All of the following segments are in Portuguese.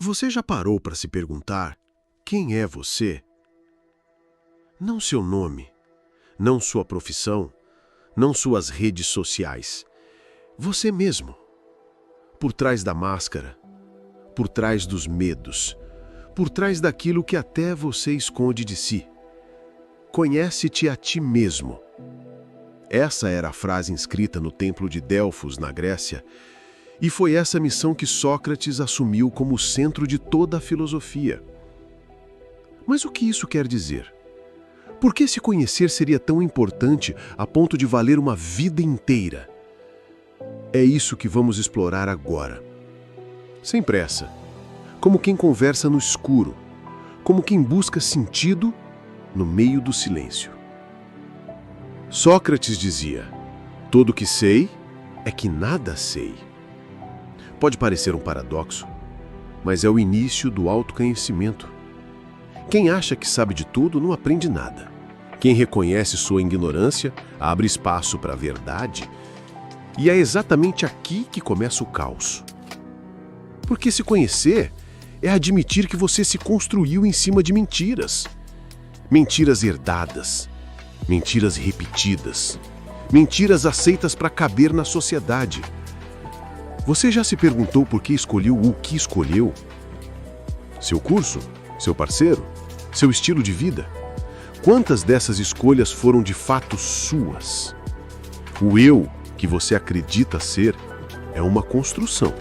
Você já parou para se perguntar quem é você? Não seu nome, não sua profissão, não suas redes sociais. Você mesmo. Por trás da máscara, por trás dos medos, por trás daquilo que até você esconde de si. Conhece-te a ti mesmo. Essa era a frase inscrita no templo de Delfos, na Grécia, e foi essa missão que Sócrates assumiu como centro de toda a filosofia. Mas o que isso quer dizer? Por que se conhecer seria tão importante a ponto de valer uma vida inteira? É isso que vamos explorar agora. Sem pressa, como quem conversa no escuro, como quem busca sentido no meio do silêncio. Sócrates dizia: "Todo o que sei é que nada sei." Pode parecer um paradoxo, mas é o início do autoconhecimento. Quem acha que sabe de tudo não aprende nada. Quem reconhece sua ignorância abre espaço para a verdade, e é exatamente aqui que começa o caos. Porque se conhecer é admitir que você se construiu em cima de mentiras. Mentiras herdadas, mentiras repetidas, mentiras aceitas para caber na sociedade. Você já se perguntou por que escolheu o que escolheu? Seu curso? Seu parceiro? Seu estilo de vida? Quantas dessas escolhas foram de fato suas? O eu que você acredita ser é uma construção.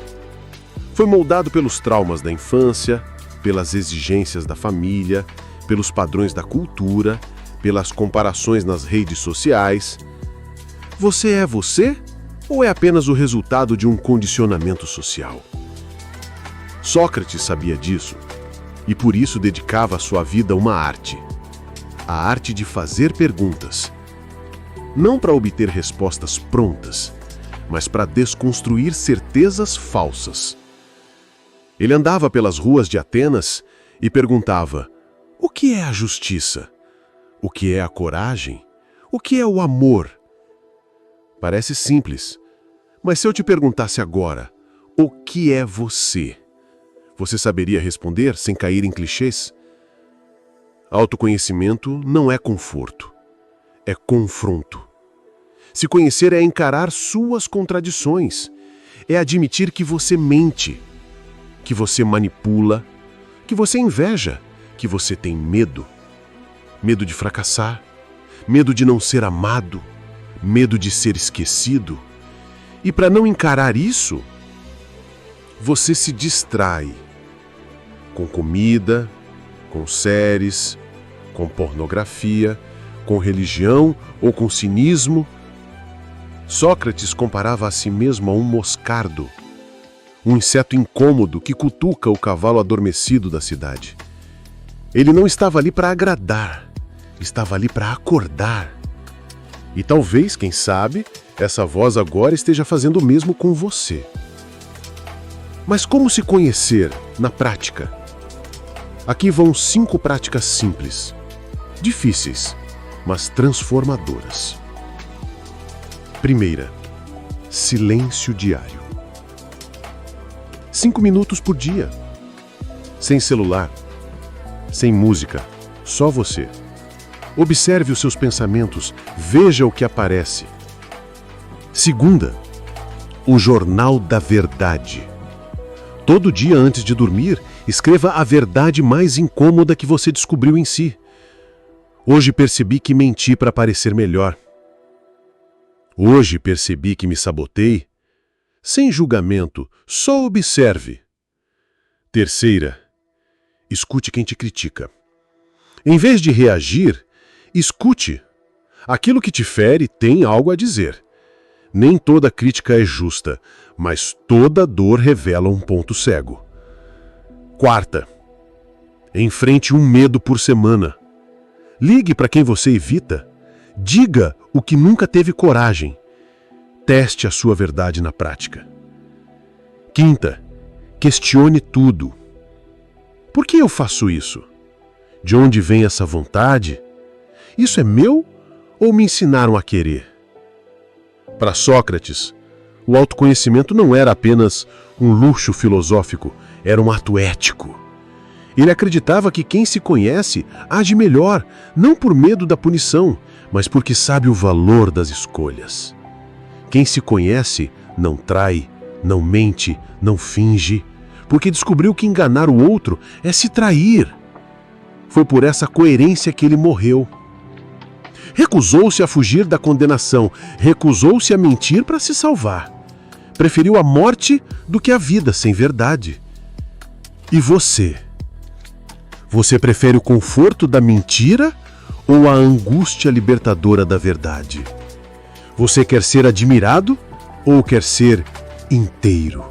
Foi moldado pelos traumas da infância, pelas exigências da família, pelos padrões da cultura, pelas comparações nas redes sociais. Você é você? Ou é apenas o resultado de um condicionamento social? Sócrates sabia disso e por isso dedicava a sua vida a uma arte. A arte de fazer perguntas. Não para obter respostas prontas, mas para desconstruir certezas falsas. Ele andava pelas ruas de Atenas e perguntava: o que é a justiça? O que é a coragem? O que é o amor? Parece simples, mas se eu te perguntasse agora, o que é você? Você saberia responder sem cair em clichês? Autoconhecimento não é conforto, é confronto. Se conhecer é encarar suas contradições, é admitir que você mente, que você manipula, que você inveja, que você tem medo. Medo de fracassar, medo de não ser amado, medo de ser esquecido. E para não encarar isso, você se distrai com comida, com séries, com pornografia, com religião ou com cinismo. Sócrates comparava a si mesmo a um moscardo, um inseto incômodo que cutuca o cavalo adormecido da cidade. Ele não estava ali para agradar, estava ali para acordar. E talvez, quem sabe, essa voz agora esteja fazendo o mesmo com você. Mas como se conhecer na prática? Aqui vão 5 práticas simples, difíceis, mas transformadoras. Primeira, silêncio diário. 5 minutos por dia. Sem celular, sem música, só você. Observe os seus pensamentos, veja o que aparece. Segunda, o jornal da verdade. Todo dia antes de dormir, escreva a verdade mais incômoda que você descobriu em si. Hoje percebi que menti para parecer melhor. Hoje percebi que me sabotei. Sem julgamento, só observe. Terceira, escute quem te critica. Em vez de reagir, escute. Aquilo que te fere tem algo a dizer. Nem toda crítica é justa, mas toda dor revela um ponto cego. Quarta, enfrente um medo por semana. Ligue para quem você evita. Diga o que nunca teve coragem. Teste a sua verdade na prática. Quinta, questione tudo. Por que eu faço isso? De onde vem essa vontade? Isso é meu ou me ensinaram a querer? Para Sócrates, o autoconhecimento não era apenas um luxo filosófico, Era um ato ético. Ele acreditava que quem se conhece age melhor, não por medo da punição, mas porque sabe o valor das escolhas. Quem se conhece não trai, não mente, não finge, porque descobriu que enganar o outro é se trair. Foi por essa coerência que ele morreu. Recusou-se a fugir da condenação, recusou-se a mentir para se salvar. Preferiu a morte do que a vida sem verdade. E você? Você prefere o conforto da mentira ou a angústia libertadora da verdade? Você quer ser admirado ou quer ser inteiro?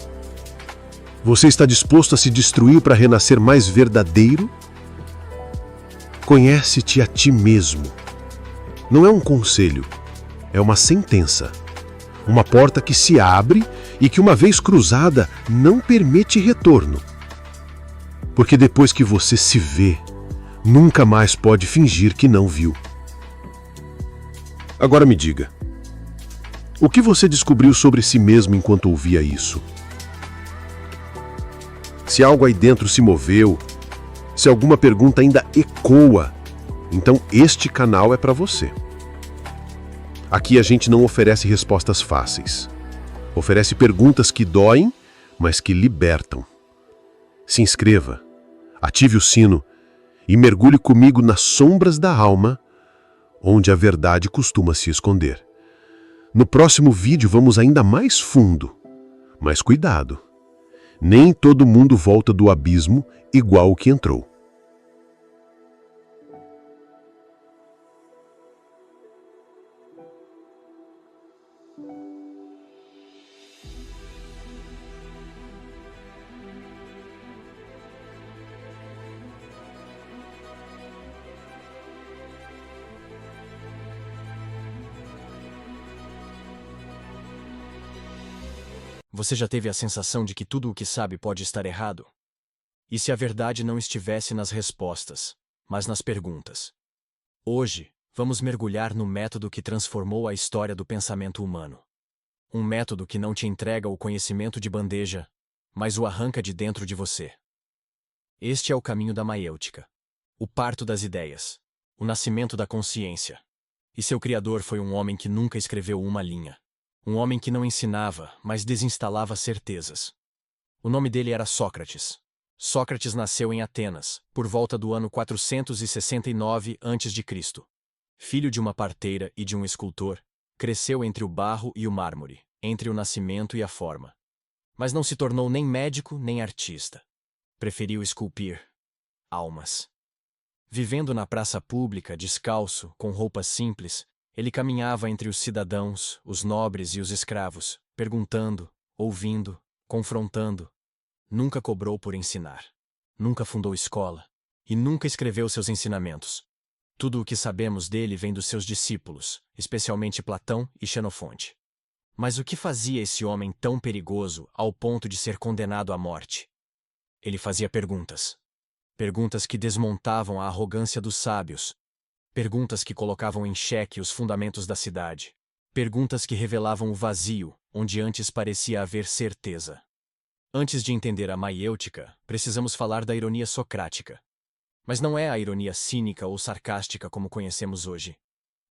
Você está disposto a se destruir para renascer mais verdadeiro? Conhece-te a ti mesmo. Não é um conselho, é uma sentença. Uma porta que se abre e que, uma vez cruzada, não permite retorno. Porque depois que você se vê, nunca mais pode fingir que não viu. Agora me diga, o que você descobriu sobre si mesmo enquanto ouvia isso? Se algo aí dentro se moveu, se alguma pergunta ainda ecoa, então este canal é para você. Aqui a gente não oferece respostas fáceis. Oferece perguntas que doem, mas que libertam. Se inscreva, ative o sino e mergulhe comigo nas sombras da alma, onde a verdade costuma se esconder. No próximo vídeo vamos ainda mais fundo, mas cuidado. Nem todo mundo volta do abismo igual o que entrou. Você já teve a sensação de que tudo o que sabe pode estar errado? E se a verdade não estivesse nas respostas, mas nas perguntas? Hoje, vamos mergulhar no método que transformou a história do pensamento humano. Um método que não te entrega o conhecimento de bandeja, mas o arranca de dentro de você. Este é o caminho da maiêutica, o parto das ideias, o nascimento da consciência. E seu criador foi um homem que nunca escreveu uma linha. Um homem que não ensinava, mas desinstalava certezas. O nome dele era Sócrates. Sócrates nasceu em Atenas, por volta do ano 469 a.C. Filho de uma parteira e de um escultor, cresceu entre o barro e o mármore, entre o nascimento e a forma. Mas não se tornou nem médico nem artista. Preferiu esculpir almas. Vivendo na praça pública, descalço, com roupas simples, ele caminhava entre os cidadãos, os nobres e os escravos, perguntando, ouvindo, confrontando. Nunca cobrou por ensinar. Nunca fundou escola. E nunca escreveu seus ensinamentos. Tudo o que sabemos dele vem dos seus discípulos, especialmente Platão e Xenofonte. Mas o que fazia esse homem tão perigoso ao ponto de ser condenado à morte? Ele fazia perguntas. Perguntas que desmontavam a arrogância dos sábios. Perguntas que colocavam em xeque os fundamentos da cidade. Perguntas que revelavam o vazio, onde antes parecia haver certeza. Antes de entender a maiêutica, precisamos falar da ironia socrática. Mas não é a ironia cínica ou sarcástica como conhecemos hoje.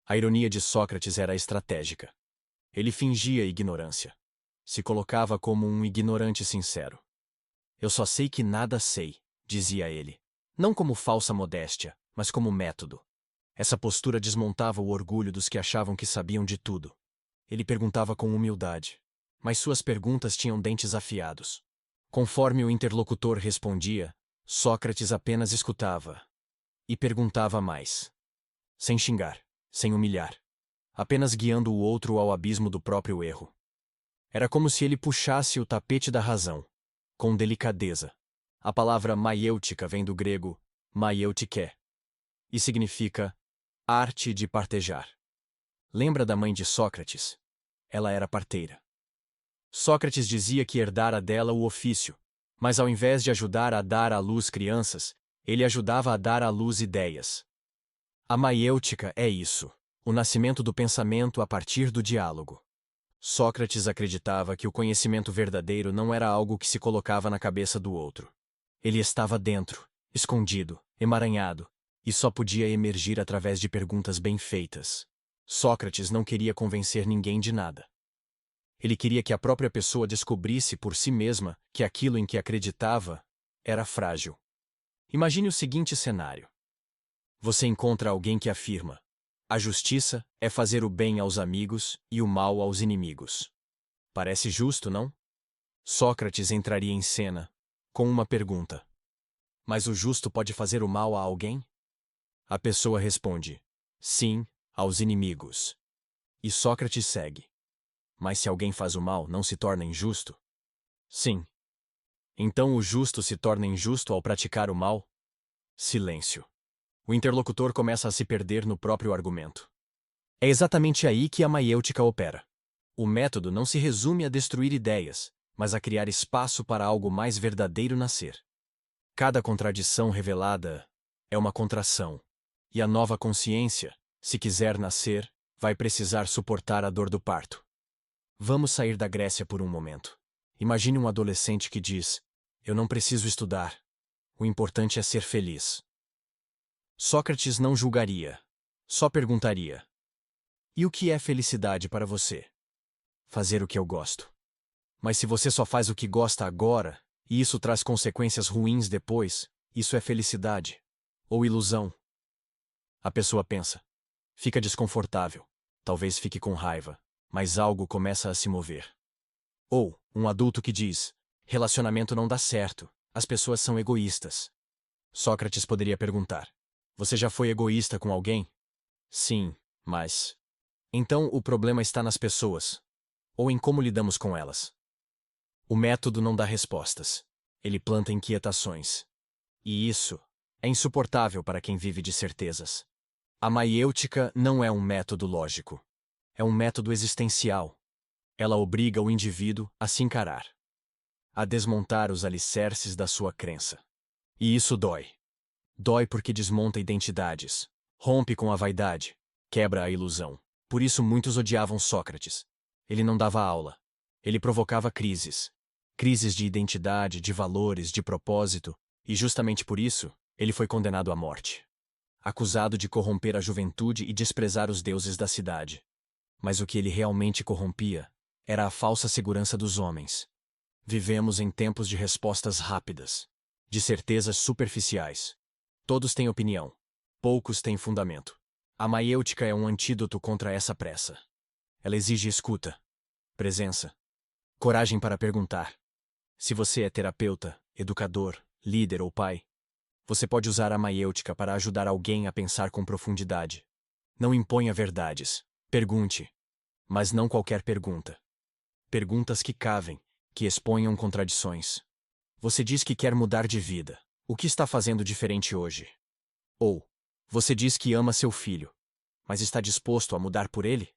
A ironia de Sócrates era estratégica. Ele fingia ignorância. Se colocava como um ignorante sincero. Eu só sei que nada sei, dizia ele. Não como falsa modéstia, mas como método. Essa postura desmontava o orgulho dos que achavam que sabiam de tudo. Ele perguntava com humildade, mas suas perguntas tinham dentes afiados. Conforme o interlocutor respondia, Sócrates apenas escutava. E perguntava mais. Sem xingar, sem humilhar. Apenas guiando o outro ao abismo do próprio erro. Era como se ele puxasse o tapete da razão, com delicadeza. A palavra maiêutica vem do grego maieutike, e significa arte de partejar. Lembra da mãe de Sócrates? Ela era parteira. Sócrates dizia que herdara dela o ofício, mas ao invés de ajudar a dar à luz crianças, ele ajudava a dar à luz ideias. A maiêutica é isso, o nascimento do pensamento a partir do diálogo. Sócrates acreditava que o conhecimento verdadeiro não era algo que se colocava na cabeça do outro. Ele estava dentro, escondido, emaranhado, e só podia emergir através de perguntas bem feitas. Sócrates não queria convencer ninguém de nada. Ele queria que a própria pessoa descobrisse por si mesma que aquilo em que acreditava era frágil. Imagine o seguinte cenário. Você encontra alguém que afirma: a justiça é fazer o bem aos amigos e o mal aos inimigos. Parece justo, não? Sócrates entraria em cena com uma pergunta: mas o justo pode fazer o mal a alguém? A pessoa responde: sim, aos inimigos. E Sócrates segue: mas se alguém faz o mal, não se torna injusto? Sim. Então o justo se torna injusto ao praticar o mal? Silêncio. O interlocutor começa a se perder no próprio argumento. É exatamente aí que a maiêutica opera. O método não se resume a destruir ideias, mas a criar espaço para algo mais verdadeiro nascer. Cada contradição revelada é uma contração, e a nova consciência, se quiser nascer, vai precisar suportar a dor do parto. Vamos sair da Grécia por um momento. Imagine um adolescente que diz: eu não preciso estudar. O importante é ser feliz. Sócrates não julgaria, só perguntaria: e o que é felicidade para você? Fazer o que eu gosto. Mas se você só faz o que gosta agora, e isso traz consequências ruins depois, isso é felicidade ou ilusão? A pessoa pensa. Fica desconfortável. Talvez fique com raiva, mas algo começa a se mover. Ou um adulto que diz: relacionamento não dá certo, as pessoas são egoístas. Sócrates poderia perguntar: você já foi egoísta com alguém? Sim, mas... então o problema está nas pessoas, ou em como lidamos com elas. O método não dá respostas. Ele planta inquietações. E isso é insuportável para quem vive de certezas. A maiêutica não é um método lógico. É um método existencial. Ela obriga o indivíduo a se encarar, a desmontar os alicerces da sua crença. E isso dói. Dói porque desmonta identidades, rompe com a vaidade, quebra a ilusão. Por isso muitos odiavam Sócrates. Ele não dava aula. Ele provocava crises. Crises de identidade, de valores, de propósito, e justamente por isso, ele foi condenado à morte. Acusado de corromper a juventude e desprezar os deuses da cidade. Mas o que ele realmente corrompia era a falsa segurança dos homens. Vivemos em tempos de respostas rápidas, de certezas superficiais. Todos têm opinião, poucos têm fundamento. A maiêutica é um antídoto contra essa pressa. Ela exige escuta, presença, coragem para perguntar. Se você é terapeuta, educador, líder ou pai, você pode usar a maiêutica para ajudar alguém a pensar com profundidade. Não imponha verdades. Pergunte. Mas não qualquer pergunta. Perguntas que cavem, que exponham contradições. Você diz que quer mudar de vida. O que está fazendo diferente hoje? Ou, você diz que ama seu filho, mas está disposto a mudar por ele?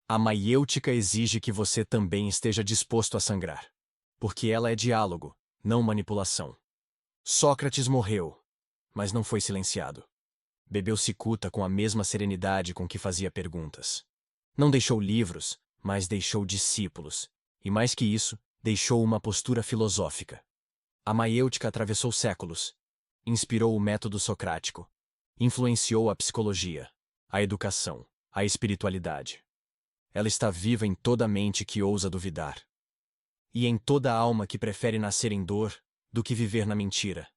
A maiêutica exige que você também esteja disposto a sangrar. Porque ela é diálogo, não manipulação. Sócrates morreu, mas não foi silenciado. Bebeu cicuta com a mesma serenidade com que fazia perguntas. Não deixou livros, mas deixou discípulos. E mais que isso, deixou uma postura filosófica. A maiêutica atravessou séculos. Inspirou o método socrático. Influenciou a psicologia, a educação, a espiritualidade. Ela está viva em toda mente que ousa duvidar. E em toda alma que prefere nascer em dor do que viver na mentira.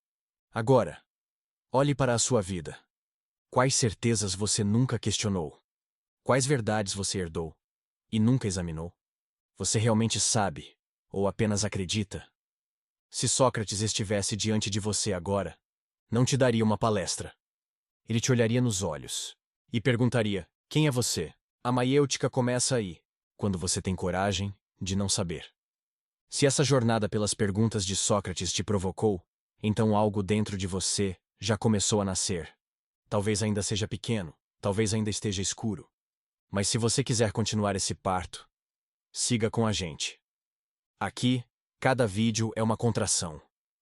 Agora, olhe para a sua vida. Quais certezas você nunca questionou? Quais verdades você herdou e nunca examinou? Você realmente sabe, ou apenas acredita? Se Sócrates estivesse diante de você agora, não te daria uma palestra. Ele te olharia nos olhos e perguntaria: quem é você? A maiêutica começa aí, quando você tem coragem de não saber. Se essa jornada pelas perguntas de Sócrates te provocou, então algo dentro de você já começou a nascer. Talvez ainda seja pequeno, talvez ainda esteja escuro. Mas se você quiser continuar esse parto, siga com a gente. Aqui, cada vídeo é uma contração,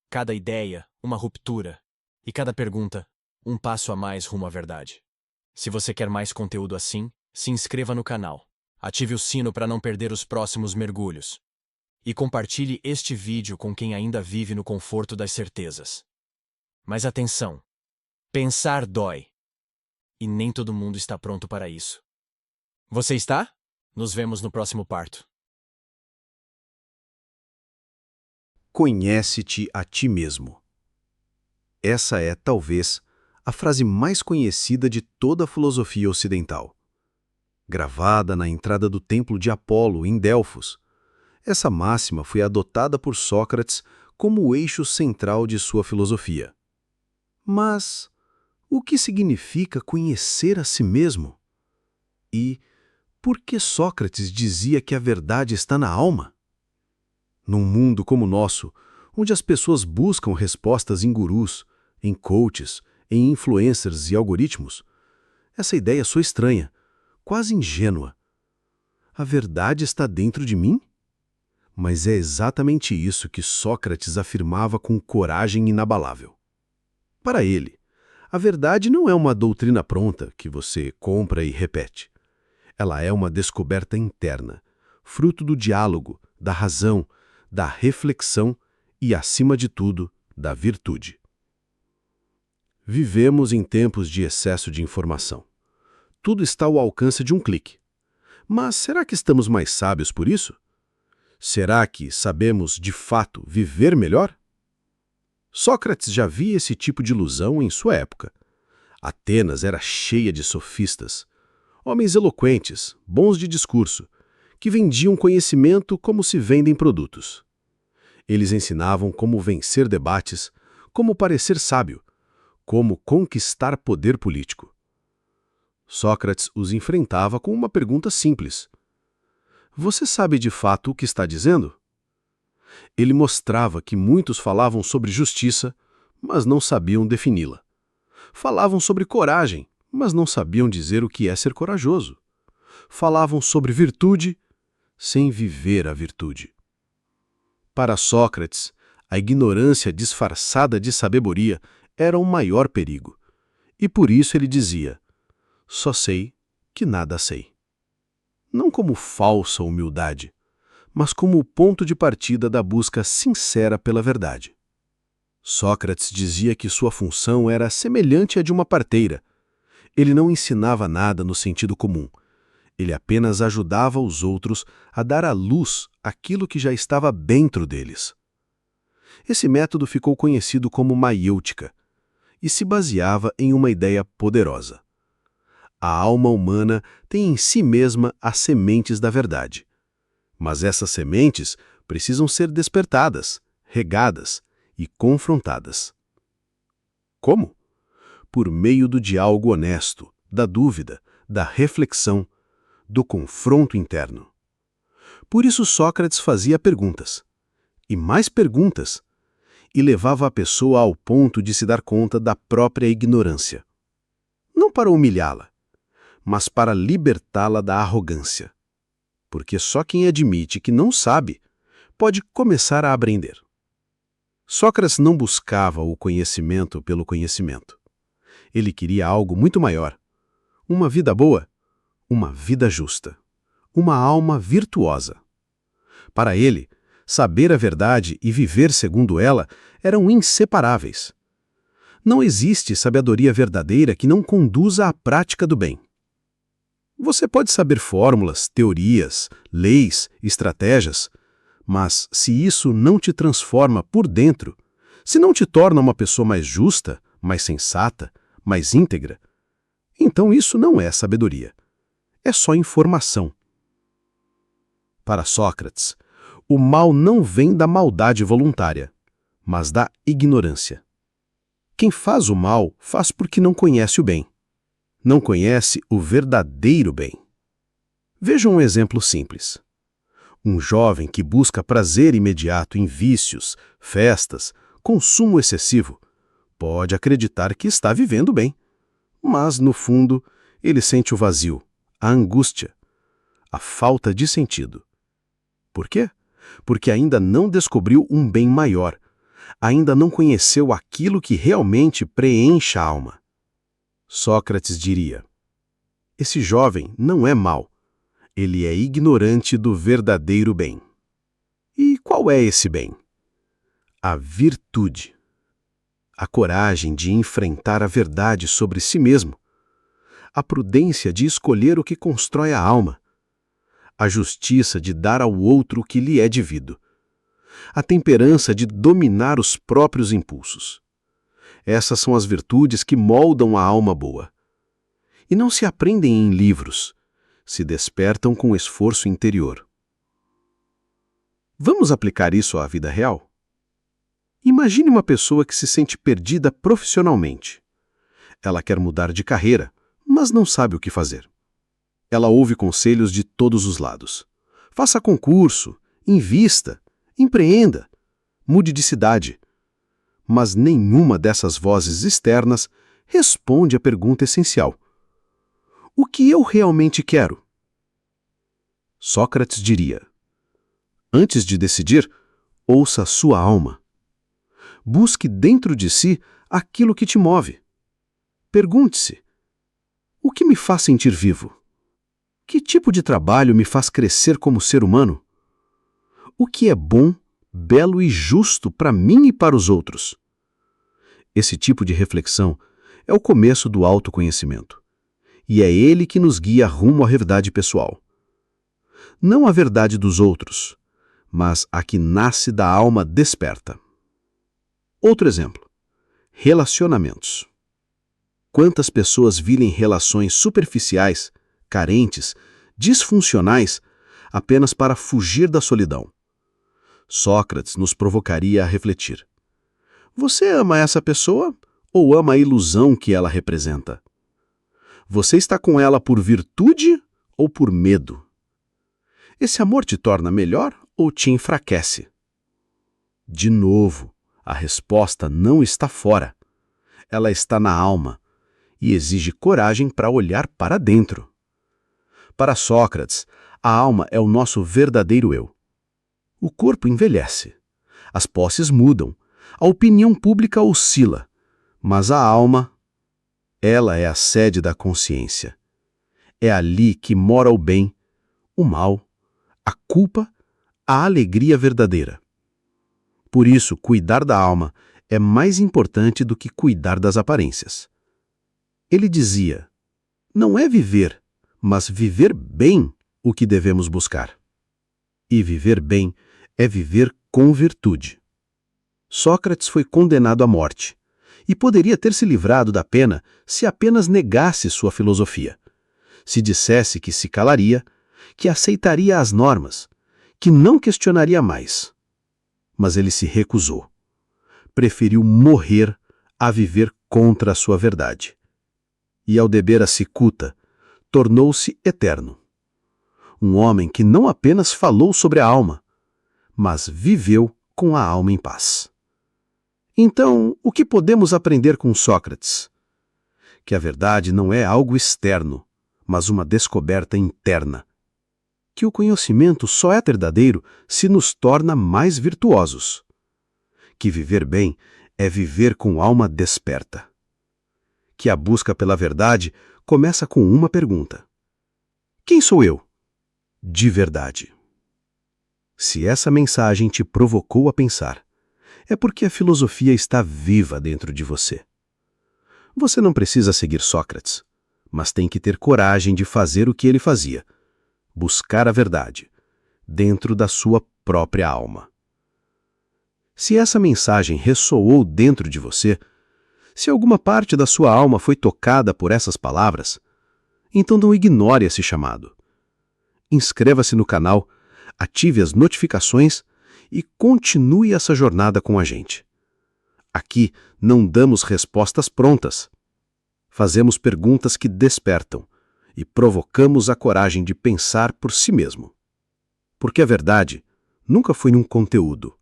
cada ideia, uma ruptura, e cada pergunta, um passo a mais rumo à verdade. Se você quer mais conteúdo assim, se inscreva no canal. Ative o sino para não perder os próximos mergulhos. E compartilhe este vídeo com quem ainda vive no conforto das certezas. Mas atenção! Pensar dói. E nem todo mundo está pronto para isso. Você está? Nos vemos no próximo parto. Conhece-te a ti mesmo. Essa é, talvez, a frase mais conhecida de toda a filosofia ocidental. Gravada na entrada do templo de Apolo, em Delfos, essa máxima foi adotada por Sócrates como o eixo central de sua filosofia. Mas o que significa conhecer a si mesmo? E por que Sócrates dizia que a verdade está na alma? Num mundo como o nosso, onde as pessoas buscam respostas em gurus, em coaches, em influencers e algoritmos, essa ideia soa estranha, quase ingênua. A verdade está dentro de mim? Mas é exatamente isso que Sócrates afirmava com coragem inabalável. Para ele, a verdade não é uma doutrina pronta que você compra e repete. Ela é uma descoberta interna, fruto do diálogo, da razão, da reflexão e, acima de tudo, da virtude. Vivemos em tempos de excesso de informação. Tudo está ao alcance de um clique. Mas será que estamos mais sábios por isso? Será que sabemos, de fato, viver melhor? Sócrates já via esse tipo de ilusão em sua época. Atenas era cheia de sofistas, homens eloquentes, bons de discurso, que vendiam conhecimento como se vendem produtos. Eles ensinavam como vencer debates, como parecer sábio, como conquistar poder político. Sócrates os enfrentava com uma pergunta simples. Você sabe de fato o que está dizendo? Ele mostrava que muitos falavam sobre justiça, mas não sabiam defini-la. Falavam sobre coragem, mas não sabiam dizer o que é ser corajoso. Falavam sobre virtude, sem viver a virtude. Para Sócrates, a ignorância disfarçada de sabedoria era o maior perigo. E por isso ele dizia: só sei que nada sei. Não como falsa humildade, mas como o ponto de partida da busca sincera pela verdade. Sócrates dizia que sua função era semelhante à de uma parteira. Ele não ensinava nada no sentido comum. Ele apenas ajudava os outros a dar à luz aquilo que já estava dentro deles. Esse método ficou conhecido como maiêutica e se baseava em uma ideia poderosa. A alma humana tem em si mesma as sementes da verdade. Mas essas sementes precisam ser despertadas, regadas e confrontadas. Como? Por meio do diálogo honesto, da dúvida, da reflexão, do confronto interno. Por isso Sócrates fazia perguntas, e mais perguntas, e levava a pessoa ao ponto de se dar conta da própria ignorância. Não para humilhá-la, mas para libertá-la da arrogância. Porque só quem admite que não sabe pode começar a aprender. Sócrates não buscava o conhecimento pelo conhecimento. Ele queria algo muito maior. Uma vida boa, uma vida justa, uma alma virtuosa. Para ele, saber a verdade e viver segundo ela eram inseparáveis. Não existe sabedoria verdadeira que não conduza à prática do bem. Você pode saber fórmulas, teorias, leis, estratégias, mas se isso não te transforma por dentro, se não te torna uma pessoa mais justa, mais sensata, mais íntegra, então isso não é sabedoria. É só informação. Para Sócrates, o mal não vem da maldade voluntária, mas da ignorância. Quem faz o mal faz porque não conhece o bem. Não conhece o verdadeiro bem. Veja um exemplo simples. Um jovem que busca prazer imediato em vícios, festas, consumo excessivo, pode acreditar que está vivendo bem. Mas, no fundo, ele sente o vazio, a angústia, a falta de sentido. Por quê? Porque ainda não descobriu um bem maior, ainda não conheceu aquilo que realmente preenche a alma. Sócrates diria: esse jovem não é mau, ele é ignorante do verdadeiro bem. E Qual é esse bem? A virtude. A coragem de enfrentar a verdade sobre si mesmo. A prudência de escolher o que constrói a alma. A justiça de dar ao outro o que lhe é devido. A temperança de dominar os próprios impulsos. Essas são as virtudes que moldam a alma boa. E não se aprendem em livros, se despertam com esforço interior. Vamos aplicar isso à vida real? Imagine uma pessoa que se sente perdida profissionalmente. Ela quer mudar de carreira, mas não sabe o que fazer. Ela ouve conselhos de todos os lados. Faça concurso, invista, empreenda, mude de cidade. Mas nenhuma dessas vozes externas responde à pergunta essencial: o que eu realmente quero? Sócrates diria: antes de decidir, ouça a sua alma. Busque dentro de si aquilo que te move. Pergunte-se: o que me faz sentir vivo? Que tipo de trabalho me faz crescer como ser humano? O que é bom, belo e justo para mim e para os outros? Esse tipo de reflexão é o começo do autoconhecimento. E é ele que nos guia rumo à verdade pessoal. Não a verdade dos outros, mas a que nasce da alma desperta. Outro exemplo: relacionamentos. Quantas pessoas vivem relações superficiais, carentes, disfuncionais, apenas para fugir da solidão? Sócrates nos provocaria a refletir. Você ama essa pessoa ou ama a ilusão que ela representa? Você está com ela por virtude ou por medo? Esse amor te torna melhor ou te enfraquece? De novo, a resposta não está fora. Ela está na alma e exige coragem para olhar para dentro. Para Sócrates, a alma é o nosso verdadeiro eu. O corpo envelhece, as posses mudam, a opinião pública oscila, mas a alma, ela é a sede da consciência. É ali que mora o bem, o mal, a culpa, a alegria verdadeira. Por isso, cuidar da alma é mais importante do que cuidar das aparências. Ele dizia: não é viver, mas viver bem o que devemos buscar. E viver bem é viver com virtude. Sócrates foi condenado à morte e poderia ter se livrado da pena se apenas negasse sua filosofia, se dissesse que se calaria, que aceitaria as normas, que não questionaria mais. Mas ele se recusou. Preferiu morrer a viver contra a sua verdade. E ao beber a cicuta, tornou-se eterno. Um homem que não apenas falou sobre a alma, mas viveu com a alma em paz. Então, o que podemos aprender com Sócrates? Que a verdade não é algo externo, mas uma descoberta interna. Que o conhecimento só é verdadeiro se nos torna mais virtuosos. Que viver bem é viver com alma desperta. Que a busca pela verdade começa com uma pergunta: quem sou eu? De verdade. Se essa mensagem te provocou a pensar, é porque a filosofia está viva dentro de você. Você não precisa seguir Sócrates, mas tem que ter coragem de fazer o que ele fazia: buscar a verdade, dentro da sua própria alma. Se essa mensagem ressoou dentro de você, se alguma parte da sua alma foi tocada por essas palavras, então não ignore esse chamado. Inscreva-se no canal, ative as notificações e continue essa jornada com a gente. Aqui não damos respostas prontas. Fazemos perguntas que despertam e provocamos a coragem de pensar por si mesmo. Porque a verdade nunca foi um conteúdo.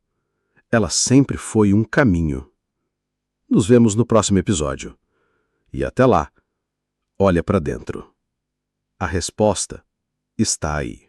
Ela sempre foi um caminho. Nos vemos no próximo episódio. E até lá, olha para dentro. A resposta está aí.